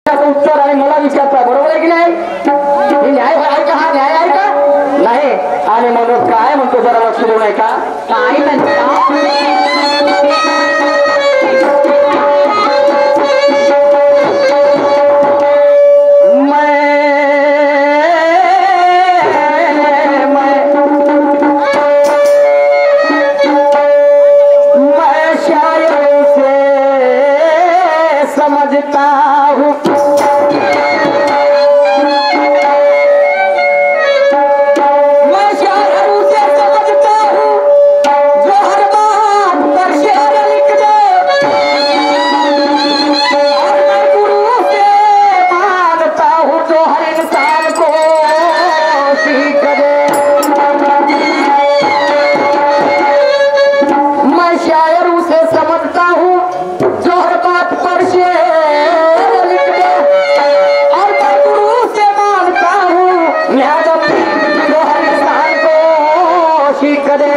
उत्तर आणि मला विचारता बरोबर आहे की नाही? हे न्याय आहे का? हा न्याय आहे का? नाही. आणि म्हणून काय म्हणतो जरा लक्ष देऊ नये का? काय म्हणता? समझता हूँ मैं शायर उसे समझता हूँ जो हर बात पर शेर लिख दे और मैं गुरु से मानता हूँ जो हर इंसान को सीख दे। मैं शायर उसे समझता हूँ जो हर बात पर शेर लिख दे और मैं गुरु से मानता हूँ लिहाजा जो हर इंसान को सीख दे।